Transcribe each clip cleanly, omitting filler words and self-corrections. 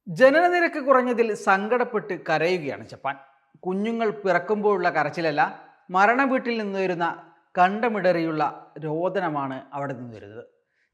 ജനനനിരക്ക് കുറഞ്ഞതിൽ സങ്കടപ്പെട്ട് കരയുകയാണ് ജപ്പാൻ. കുഞ്ഞുങ്ങൾ പിറക്കുമ്പോഴുള്ള കരച്ചിലല്ല, മരണവീട്ടിൽ നിന്ന് വരുന്ന കണ്ടമിടറിയുള്ള രോദനമാണ് അവിടെ നിന്ന് വരുന്നത്.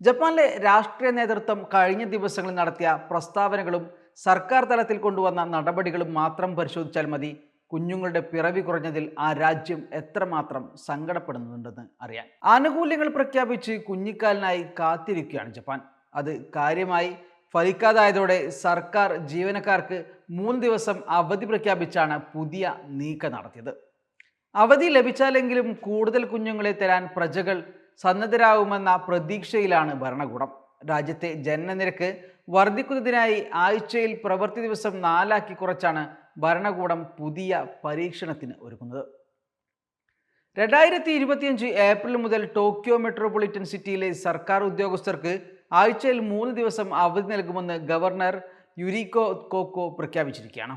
ജപ്പാനിലെ രാഷ്ട്രീയ നേതൃത്വം കഴിഞ്ഞ ദിവസങ്ങളിൽ നടത്തിയ പ്രസ്താവനകളും സർക്കാർ തലത്തിൽ കൊണ്ടുവന്ന നടപടികളും മാത്രം പരിശോധിച്ചാൽ മതി കുഞ്ഞുങ്ങളുടെ പിറവി കുറഞ്ഞതിൽ ആ രാജ്യം എത്രമാത്രം സങ്കടപ്പെടുന്നുണ്ടെന്ന് അറിയാൻ. ആനുകൂല്യങ്ങൾ പ്രഖ്യാപിച്ച് കുഞ്ഞിക്കാലിനായി കാത്തിരിക്കുകയാണ് ജപ്പാൻ. അത് കാര്യമായി ഫലിക്കാതായതോടെ സർക്കാർ ജീവനക്കാർക്ക് 3 ദിവസം അവധി പ്രഖ്യാപിച്ചാണ് പുതിയ നീക്കം നടത്തിയത്. അവധി ലഭിച്ചാലെങ്കിലും കൂടുതൽ കുഞ്ഞുങ്ങളെ തരാൻ പ്രജകൾ സന്നദ്ധരാകുമെന്ന പ്രതീക്ഷയിലാണ് ഭരണകൂടം. രാജ്യത്തെ ജനനനിരക്ക് വർദ്ധിക്കുന്നതിനായി ആഴ്ചയിൽ പ്രവൃത്തി ദിവസം 4 കുറച്ചാണ് ഭരണകൂടം പുതിയ പരീക്ഷണത്തിന് ഒരുങ്ങുന്നത്. 2025 ഏപ്രിൽ മുതൽ ടോക്കിയോ മെട്രോപൊളിറ്റൻ സിറ്റിയിലെ സർക്കാർ ഉദ്യോഗസ്ഥർക്ക് ആഴ്ചയിൽ 3 ദിവസം അവധി നൽകുമെന്ന് ഗവർണർ യുരിക്കോ കോക്കോ പ്രഖ്യാപിച്ചിരിക്കുകയാണ്.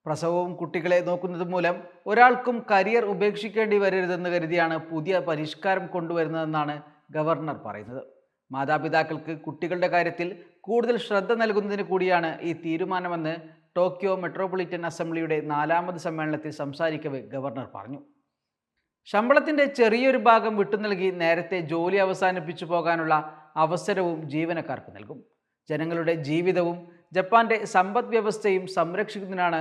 പ്രസവവും കുട്ടികളെ നോക്കുന്നതും മൂലം ഒരാൾക്കും കരിയർ ഉപേക്ഷിക്കേണ്ടി വരരുതെന്ന് കരുതിയാണ് പുതിയ പരിഷ്കാരം കൊണ്ടുവരുന്നതെന്നാണ് ഗവർണർ പറയുന്നത്. മാതാപിതാക്കൾക്ക് കുട്ടികളുടെ കാര്യത്തിൽ കൂടുതൽ ശ്രദ്ധ നൽകുന്നതിന് കൂടിയാണ് ഈ തീരുമാനമെന്ന് ടോക്കിയോ മെട്രോപൊളിറ്റൻ അസംബ്ലിയുടെ 4ാമത് സമ്മേളനത്തിൽ സംസാരിക്കവേ ഗവർണർ പറഞ്ഞു. ശമ്പളത്തിന്റെ ചെറിയൊരു ഭാഗം വിട്ടുനൽകി നേരത്തെ ജോലി അവസാനിപ്പിച്ചു പോകാനുള്ള അവസരവും ജീവനക്കാർക്ക് നൽകും. ജനങ്ങളുടെ ജീവിതവും ജപ്പാന്റെ സമ്പദ് വ്യവസ്ഥയും സംരക്ഷിക്കുന്നതിനാണ്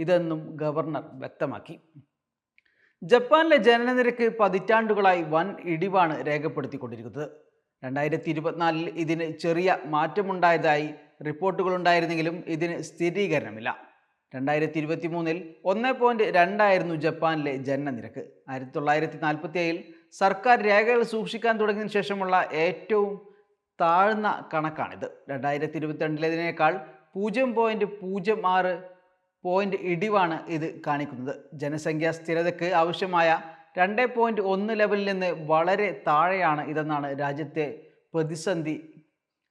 ഇതെന്നും ഗവർണർ വ്യക്തമാക്കി. ജപ്പാനിലെ ജനനനിരക്ക് പതിറ്റാണ്ടുകളായി വൻ ഇടിവാണ് രേഖപ്പെടുത്തിക്കൊണ്ടിരിക്കുന്നത്. 2024 ഇതിന് ചെറിയ മാറ്റമുണ്ടായതായി റിപ്പോർട്ടുകളുണ്ടായിരുന്നെങ്കിലും ഇതിന് സ്ഥിരീകരണമില്ല. 2023 1.2 ആയിരുന്നു ജപ്പാനിലെ ജനനനിരക്ക്. 1947 സർക്കാർ രേഖകൾ സൂക്ഷിക്കാൻ തുടങ്ങിയതിനു ശേഷമുള്ള ഏറ്റവും താഴ്ന്ന കണക്കാണിത്. 2022 0.06 പോയിന്റ് ഇടിവാണ് ഇത് കാണിക്കുന്നത്. ജനസംഖ്യാ സ്ഥിരതയ്ക്ക് ആവശ്യമായ 2.1 ലെവലിൽ നിന്ന് വളരെ താഴെയാണ് ഇതെന്നാണ് രാജ്യത്തെ പ്രതിസന്ധി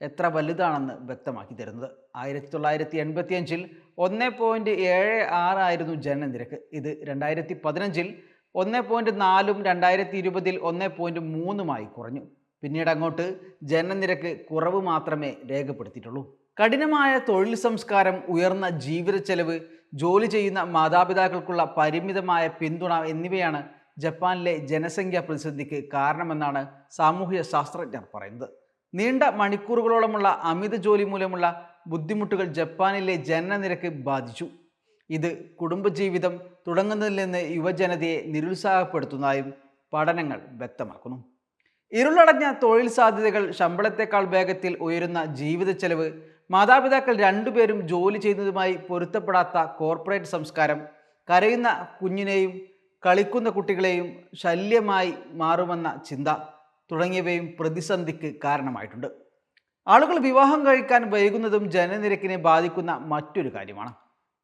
എത്ര വലുതാണെന്ന് വ്യക്തമാക്കി തരുന്നത്. 1985 1.76 ആയിരുന്നു ജനനനിരക്ക്. ഇത് 2015 1.4 2020 1.3 കുറഞ്ഞു. പിന്നീട് അങ്ങോട്ട് ജനനനിരക്ക് കുറവ് മാത്രമേ രേഖപ്പെടുത്തിയിട്ടുള്ളൂ. കഠിനമായ തൊഴിൽ സംസ്കാരം, ഉയർന്ന ജീവിത ചെലവ്, ജോലി ചെയ്യുന്ന മാതാപിതാക്കൾക്കുള്ള പരിമിതമായ പിന്തുണ എന്നിവയാണ് ജപ്പാനിലെ ജനസംഖ്യാ പ്രതിസന്ധിക്ക് കാരണമെന്നാണ് സാമൂഹ്യ ശാസ്ത്രജ്ഞർ പറയുന്നത്. നീണ്ട മണിക്കൂറുകളോളമുള്ള അമിത ജോലി മൂലമുള്ള ബുദ്ധിമുട്ടുകൾ ജപ്പാനിലെ ജനനനിരക്ക് ബാധിച്ചു. ഇത് കുടുംബജീവിതം തുടങ്ങുന്നതിൽ നിന്ന് യുവജനതയെ നിരുത്സാഹപ്പെടുത്തുന്നതായും പഠനങ്ങൾ വ്യക്തമാക്കുന്നു. ഇരുളടഞ്ഞ തൊഴിൽ സാധ്യതകൾ, ശമ്പളത്തെക്കാൾ വേഗത്തിൽ ഉയരുന്ന ജീവിത ചെലവ്, മാതാപിതാക്കൾ രണ്ടുപേരും ജോലി ചെയ്യുന്നതുമായി പൊരുത്തപ്പെടാത്ത കോർപ്പറേറ്റ് സംസ്കാരം, കരയുന്ന കുഞ്ഞിനെയും കളിക്കുന്ന കുട്ടികളെയും ശല്യമായി മാറുമെന്ന ചിന്ത തുടങ്ങിയവയും പ്രതിസന്ധിക്ക് കാരണമായിട്ടുണ്ട്. ആളുകൾ വിവാഹം കഴിക്കാൻ വൈകുന്നതും ജനനനിരക്കിനെ ബാധിക്കുന്ന മറ്റൊരു കാര്യമാണ്.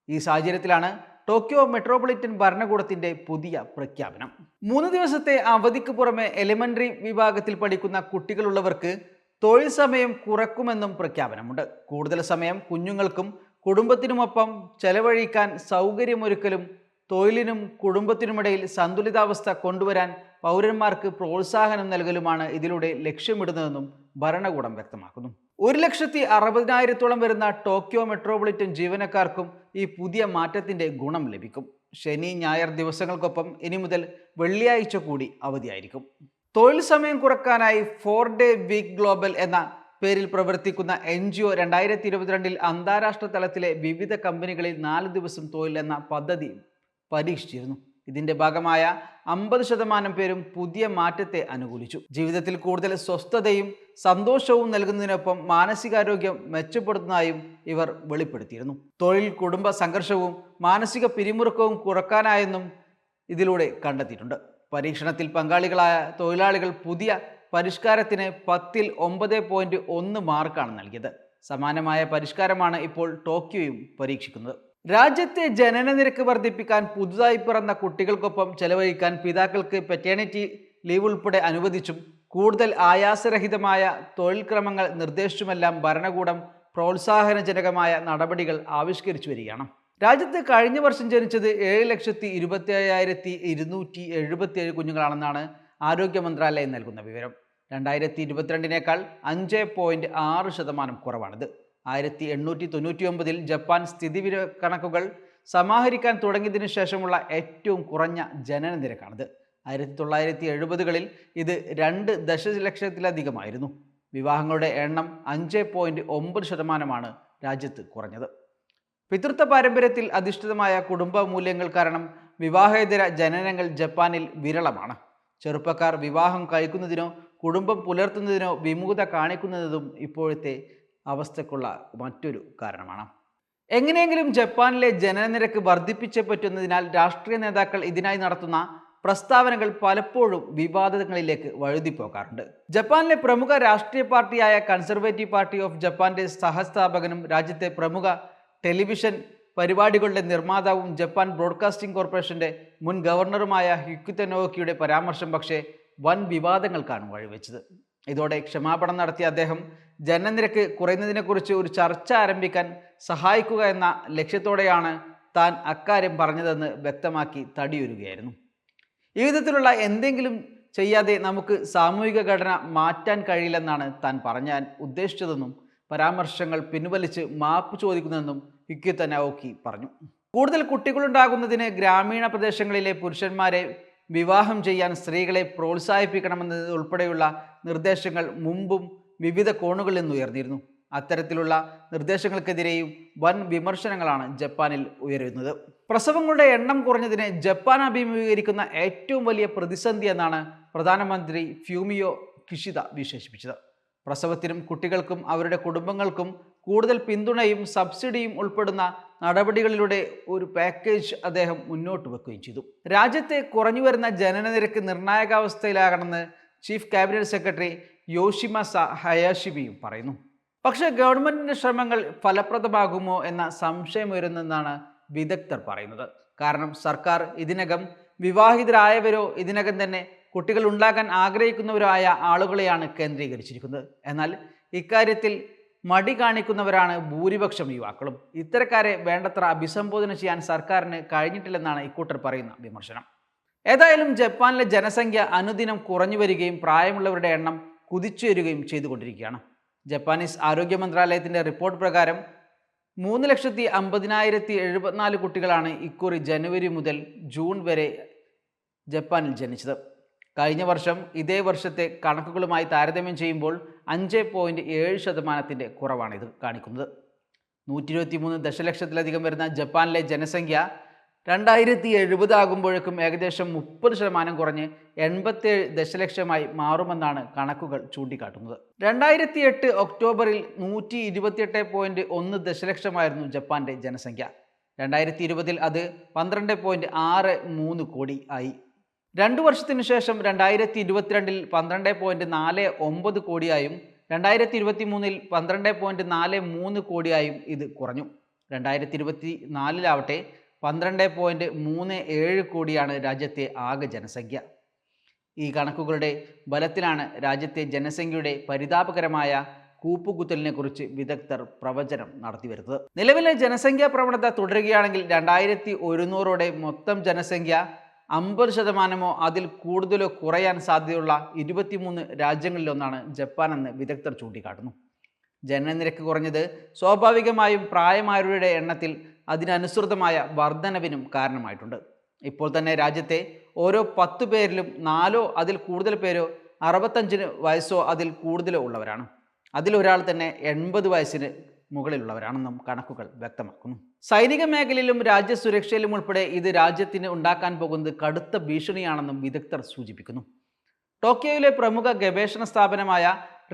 ഈ സാഹചര്യത്തിലാണ് ടോക്കിയോ മെട്രോപൊളിറ്റൻ ഭരണകൂടത്തിന്റെ പുതിയ പ്രഖ്യാപനം. 3 ദിവസത്തെ അവധിക്ക് പുറമെ എലിമെന്ററി വിഭാഗത്തിൽ പഠിക്കുന്ന കുട്ടികളുള്ളവർക്ക് തൊഴിൽ സമയം കുറക്കുമെന്നും പ്രഖ്യാപനമുണ്ട്. കൂടുതൽ സമയം കുഞ്ഞുങ്ങൾക്കും കുടുംബത്തിനുമൊപ്പം ചെലവഴിക്കാൻ സൗകര്യമൊരുക്കലും തൊഴിലിനും കുടുംബത്തിനുമിടയിൽ സന്തുലിതാവസ്ഥ കൊണ്ടുവരാൻ പൗരന്മാർക്ക് പ്രോത്സാഹനം നൽകലുമാണ് ഇതിലൂടെ ലക്ഷ്യമിടുന്നതെന്നും ഭരണകൂടം വ്യക്തമാക്കുന്നു. 1,60,000-ഓളം വരുന്ന ടോക്കിയോ മെട്രോപൊളിറ്റൻ ജീവനക്കാർക്കും ഈ പുതിയ മാറ്റത്തിന്റെ ഗുണം ലഭിക്കും. ശനി ഞായർ ദിവസങ്ങൾക്കൊപ്പം ഇനി മുതൽ വെള്ളിയാഴ്ച കൂടി അവധിയായിരിക്കും. തൊഴിൽ സമയം കുറക്കാനായി 4-ഡേ വീക്ക് ഗ്ലോബൽ എന്ന പേരിൽ പ്രവർത്തിക്കുന്ന NGO 2022 അന്താരാഷ്ട്ര തലത്തിലെ വിവിധ കമ്പനികളിൽ 4 ദിവസം തൊഴിൽ എന്ന പദ്ധതി പരീക്ഷിച്ചിരുന്നു. ഇതിന്റെ ഭാഗമായ 50% പേരും പുതിയ മാറ്റത്തെ അനുകൂലിച്ചു. ജീവിതത്തിൽ കൂടുതൽ സ്വസ്ഥതയും സന്തോഷവും നൽകുന്നതിനൊപ്പം മാനസികാരോഗ്യം മെച്ചപ്പെടുത്തുന്നതായും ഇവർ വെളിപ്പെടുത്തിയിരുന്നു. തൊഴിൽ കുടുംബ സംഘർഷവും മാനസിക പിരിമുറുക്കവും കുറക്കാനായെന്നും ഇതിലൂടെ കണ്ടെത്തിയിട്ടുണ്ട്. പരീക്ഷണത്തിൽ പങ്കാളികളായ തൊഴിലാളികൾ പുതിയ പരിഷ്കാരത്തിന് 10-ൽ 9.1 മാർക്കാണ് നൽകിയത്. സമാനമായ പരിഷ്കാരമാണ് ഇപ്പോൾ ടോക്കിയോയും പരീക്ഷിക്കുന്നത്. രാജ്യത്തെ ജനനനിരക്ക് വർദ്ധിപ്പിക്കാൻ പുതുതായി പിറന്ന കുട്ടികൾക്കൊപ്പം ചെലവഴിക്കാൻ പിതാക്കൾക്ക് പെറ്റേണിറ്റി ലീവ് ഉൾപ്പെടെ അനുവദിച്ചും കൂടുതൽ ആയാസരഹിതമായ തൊഴിൽ ക്രമങ്ങൾ നിർദ്ദേശിച്ചുമെല്ലാം ഭരണകൂടം പ്രോത്സാഹനജനകമായ നടപടികൾ ആവിഷ്കരിച്ചു വരികയാണ്. രാജ്യത്ത് കഴിഞ്ഞ വർഷം ജനിച്ചത് 7,27,277 കുഞ്ഞുങ്ങളാണെന്നാണ് ആരോഗ്യ മന്ത്രാലയം നൽകുന്ന വിവരം. 2022 5.6% കുറവാണിത്. 1899 ജപ്പാൻ സ്ഥിതിവിവര കണക്കുകൾ സമാഹരിക്കാൻ തുടങ്ങിയതിനു ശേഷമുള്ള ഏറ്റവും കുറഞ്ഞ ജനന നിരക്കാണിത്. 1970കളിൽ ഇത് 2 ദശലക്ഷത്തിലധികമായിരുന്നു. വിവാഹങ്ങളുടെ എണ്ണം 5.9% രാജ്യത്ത് കുറഞ്ഞത്. പിതൃത്വ പാരമ്പര്യത്തിൽ അധിഷ്ഠിതമായ കുടുംബ മൂല്യങ്ങൾ കാരണം വിവാഹേതര ജനനങ്ങൾ ജപ്പാനിൽ വിരളമാണ്. ചെറുപ്പക്കാർ വിവാഹം കഴിക്കുന്നതിനോ കുടുംബം പുലർത്തുന്നതിനോ വിമുഖത കാണിക്കുന്നതും ഇപ്പോഴത്തെ അവസ്ഥക്കുള്ള മറ്റൊരു കാരണമാണ്. എങ്ങനെയെങ്കിലും ജപ്പാനിലെ ജനനനിരക്ക് വർദ്ധിപ്പിച്ചേ പറ്റുന്നതിനാൽ രാഷ്ട്രീയ നേതാക്കൾ ഇതിനായി നടത്തുന്ന പ്രസ്താവനകൾ പലപ്പോഴും വിവാദങ്ങളിലേക്ക് വഴുതിപ്പോകാറുണ്ട്. ജപ്പാനിലെ പ്രമുഖ രാഷ്ട്രീയ പാർട്ടിയായ കൺസർവേറ്റീവ് പാർട്ടി ഓഫ് ജപ്പാന്റെ സഹസ്ഥാപകനും രാജ്യത്തെ പ്രമുഖ ടെലിവിഷൻ പരിപാടികളുടെ നിർമ്മാതാവും ജപ്പാൻ ബ്രോഡ്കാസ്റ്റിംഗ് കോർപ്പറേഷന്റെ മുൻ ഗവർണറുമായ ഹിക്കുത നോക്കിയുടെ പരാമർശം പക്ഷേ വൻ വിവാദങ്ങൾക്കാണ് വഴിവെച്ചത്. ഇതോടെ ക്ഷമാപണം നടത്തിയ അദ്ദേഹം ജനനനിരക്ക് കുറയുന്നതിനെക്കുറിച്ച് ഒരു ചർച്ച ആരംഭിക്കാൻ സഹായിക്കുക എന്ന ലക്ഷ്യത്തോടെയാണ് താൻ അക്കാര്യം പറഞ്ഞതെന്ന് വ്യക്തമാക്കി തടിയൊരുകയായിരുന്നു. ഈ വിധത്തിലുള്ള എന്തെങ്കിലും ചെയ്യാതെ നമുക്ക് സാമൂഹിക ഘടന മാറ്റാൻ കഴിയില്ലെന്നാണ് താൻ പറഞ്ഞാൻ ഉദ്ദേശിച്ചതെന്നും പരാമർശങ്ങൾ പിൻവലിച്ച് മാപ്പ് ചോദിക്കുന്നതെന്നും ഹിക്കുത നോക്കി പറഞ്ഞു. കൂടുതൽ കുട്ടികളുണ്ടാകുന്നതിന് ഗ്രാമീണ പ്രദേശങ്ങളിലെ പുരുഷന്മാരെ വിവാഹം ചെയ്യാൻ സ്ത്രീകളെ പ്രോത്സാഹിപ്പിക്കണമെന്നത് ഉൾപ്പെടെയുള്ള നിർദ്ദേശങ്ങൾ മുമ്പും വിവിധ കോണുകളിൽ നിന്ന് ഉയർന്നിരുന്നു. അത്തരത്തിലുള്ള നിർദ്ദേശങ്ങൾക്കെതിരെയും വൻ വിമർശനങ്ങളാണ് ജപ്പാനിൽ ഉയരുന്നത്. പ്രസവങ്ങളുടെ എണ്ണം കുറഞ്ഞതിനെ ജപ്പാൻ അഭിമുഖീകരിക്കുന്ന ഏറ്റവും വലിയ പ്രതിസന്ധി എന്നാണ് പ്രധാനമന്ത്രി ഫ്യൂമിയോ കിഷിദ വിശേഷിപ്പിച്ചത്. പ്രസവത്തിനും കുട്ടികൾക്കും അവരുടെ കുടുംബങ്ങൾക്കും കൂടുതൽ പിന്തുണയും സബ്സിഡിയും ഉൾപ്പെടുന്ന നടപടികളിലൂടെ ഒരു പാക്കേജ് അദ്ദേഹം മുന്നോട്ട് വെക്കുകയും ചെയ്തു. രാജ്യത്തെ കുറഞ്ഞുവരുന്ന ജനനനിരക്ക് നിർണായകാവസ്ഥയിലാകണമെന്ന് ചീഫ് ക്യാബിനറ്റ് സെക്രട്ടറി യോഷിമസ ഹയാഷിബിയും പറയുന്നു. പക്ഷേ ഗവൺമെന്റിന്റെ ശ്രമങ്ങൾ ഫലപ്രദമാകുമോ എന്ന സംശയമുയരുന്നെന്നാണ് വിദഗ്ധർ പറയുന്നത്. കാരണം സർക്കാർ ഇതിനകം വിവാഹിതരായവരോ ഇതിനകം തന്നെ കുട്ടികൾ ഉണ്ടാക്കാൻ ആഗ്രഹിക്കുന്നവരോ ആയ ആളുകളെയാണ് കേന്ദ്രീകരിച്ചിരിക്കുന്നത്. എന്നാൽ ഇക്കാര്യത്തിൽ മടി കാണിക്കുന്നവരാണ് ഭൂരിപക്ഷം യുവാക്കളും. ഇത്തരക്കാരെ വേണ്ടത്ര അഭിസംബോധന ചെയ്യാൻ സർക്കാരിന് കഴിഞ്ഞിട്ടില്ലെന്നാണ് ഇക്കൂട്ടർ പറയുന്ന വിമർശനം. ഏതായാലും ജപ്പാനിലെ ജനസംഖ്യ അനുദിനം കുറഞ്ഞു വരികയും പ്രായമുള്ളവരുടെ എണ്ണം കുതിച്ചുയരുകയും ചെയ്തുകൊണ്ടിരിക്കുകയാണ്. ജപ്പാനീസ് ആരോഗ്യ മന്ത്രാലയത്തിൻ്റെ റിപ്പോർട്ട് പ്രകാരം 3,50,074 കുട്ടികളാണ് ഇക്കുറി ജനുവരി മുതൽ ജൂൺ വരെ ജപ്പാനിൽ ജനിച്ചത്. കഴിഞ്ഞ വർഷം ഇതേ വർഷത്തെ കണക്കുകളുമായി താരതമ്യം ചെയ്യുമ്പോൾ 5.7% കുറവാണ് ഇത് കാണിക്കുന്നത്. 123 ദശലക്ഷത്തിലധികം വരുന്ന ജപ്പാനിലെ ജനസംഖ്യ 2070 ആകുമ്പോഴേക്കും ഏകദേശം 30% കുറഞ്ഞ് 87 ദശലക്ഷമായി മാറുമെന്നാണ് കണക്കുകൾ ചൂണ്ടിക്കാട്ടുന്നത്. 2008 ഒക്ടോബറിൽ 128.1 ദശലക്ഷമായിരുന്നു ജപ്പാന്റെ ജനസംഖ്യ. 2020 അത് 12.63 കോടി ആയി. 2 വർഷത്തിനു ശേഷം 2022 12.49 കോടിയായും 2023 12.43 കോടിയായും ഇത് കുറഞ്ഞു. 2024 12.37 കോടിയാണ് രാജ്യത്തെ ആകെ ജനസംഖ്യ. ഈ കണക്കുകളുടെ ബലത്തിലാണ് രാജ്യത്തെ ജനസംഖ്യയുടെ പരിതാപകരമായ കൂപ്പുകുത്തലിനെ കുറിച്ച് വിദഗ്ധർ പ്രവചനം നടത്തിവരുന്നത്. നിലവിലെ ജനസംഖ്യാ പ്രവണത തുടരുകയാണെങ്കിൽ 2100ഓടെ മൊത്തം ജനസംഖ്യ 50% അതിൽ കൂടുതലോ കുറയാൻ സാധ്യതയുള്ള 23 രാജ്യങ്ങളിലൊന്നാണ് ജപ്പാൻ എന്ന് വിദഗ്ധർ ചൂണ്ടിക്കാട്ടുന്നു. ജനനനിരക്ക് കുറഞ്ഞത് സ്വാഭാവികമായും പ്രായമായവരുടെ എണ്ണത്തിൽ അതിനനുസൃതമായ വർധനവിനും കാരണമായിട്ടുണ്ട്. ഇപ്പോൾ തന്നെ രാജ്യത്തെ ഓരോ 10 പേരിലും 4 അതിൽ കൂടുതൽ പേരോ 65 വയസ്സോ അതിൽ കൂടുതലോ ഉള്ളവരാണ്. അതിലൊരാൾ തന്നെ 80 വയസ്സിന് മുകളിലുള്ളവരാണെന്നും കണക്കുകൾ വ്യക്തമാക്കുന്നു. സൈനിക മേഖലയിലും രാജ്യസുരക്ഷയിലും ഉൾപ്പെടെ ഇത് രാജ്യത്തിന് ഉണ്ടാക്കാൻ പോകുന്നത് കടുത്ത ഭീഷണിയാണെന്നും വിദഗ്ധർ സൂചിപ്പിക്കുന്നു. ടോക്കിയോയിലെ പ്രമുഖ ഗവേഷണ സ്ഥാപനമായ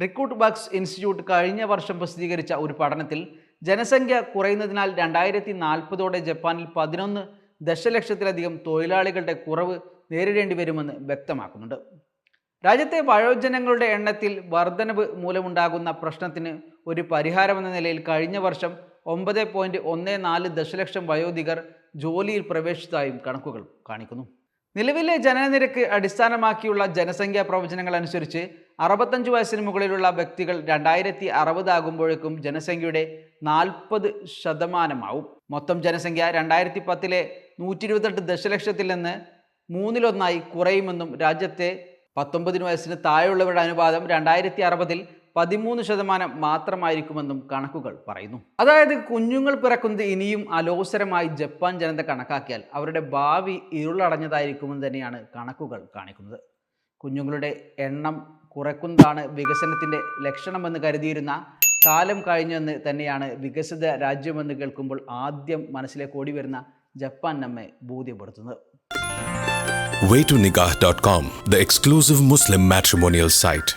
റിക്രൂട്ട് ബക്സ് ഇൻസ്റ്റിറ്റ്യൂട്ട് കഴിഞ്ഞ വർഷം പ്രസിദ്ധീകരിച്ച ഒരു പഠനത്തിൽ ജനസംഖ്യ കുറയുന്നതിനാൽ 2040ഓടെ ജപ്പാനിൽ 11 ദശലക്ഷത്തിലധികം തൊഴിലാളികളുടെ കുറവ് നേരിടേണ്ടി വരുമെന്ന് വ്യക്തമാക്കുന്നുണ്ട്. രാജ്യത്തെ വയോജനങ്ങളുടെ എണ്ണത്തിൽ വർധനവ് മൂലമുണ്ടാകുന്ന പ്രശ്നത്തിന് ഒരു പരിഹാരമെന്ന നിലയിൽ കഴിഞ്ഞ വർഷം 9.14 ദശലക്ഷം വയോധികർ ജോലിയിൽ പ്രവേശിച്ചതായും കണക്കുകൾ കാണിക്കുന്നു. നിലവിലെ ജനനനിരക്ക് അടിസ്ഥാനമാക്കിയുള്ള ജനസംഖ്യാ പ്രവചനങ്ങൾ അനുസരിച്ച് 65 വയസ്സിന് മുകളിലുള്ള വ്യക്തികൾ 2060 ആകുമ്പോഴേക്കും ജനസംഖ്യയുടെ 40% മൊത്തം ജനസംഖ്യ 2010 128 ദശലക്ഷത്തിൽ നിന്ന് 1/3 കുറയുമെന്നും രാജ്യത്തെ 19 വയസ്സിന് താഴെയുള്ളവരുടെ അനുപാതം 2060 13% മാത്രമായിരിക്കുമെന്നും കണക്കുകൾ പറയുന്നു. അതായത് കുഞ്ഞുങ്ങൾ പിറക്കുന്നത് ഇനിയും അലോസരമായി ജപ്പാൻ ജനത കണക്കാക്കിയാൽ അവരുടെ ഭാവി ഇരുളടഞ്ഞതായിരിക്കുമെന്ന് തന്നെയാണ് കണക്കുകൾ കാണിക്കുന്നത്. കുഞ്ഞുങ്ങളുടെ എണ്ണം കുറയ്ക്കുന്നതാണ് വികസനത്തിൻ്റെ ലക്ഷണമെന്ന് കരുതിയിരുന്ന കാലം കഴിഞ്ഞെന്ന് തന്നെയാണ് വികസിത രാജ്യമെന്ന് കേൾക്കുമ്പോൾ ആദ്യം മനസ്സിലേക്ക് ഓടി വരുന്ന ജപ്പാൻ നമ്മെ ബോധ്യപ്പെടുത്തുന്നത്. Waytonikah.com, the exclusive Muslim matrimonial site.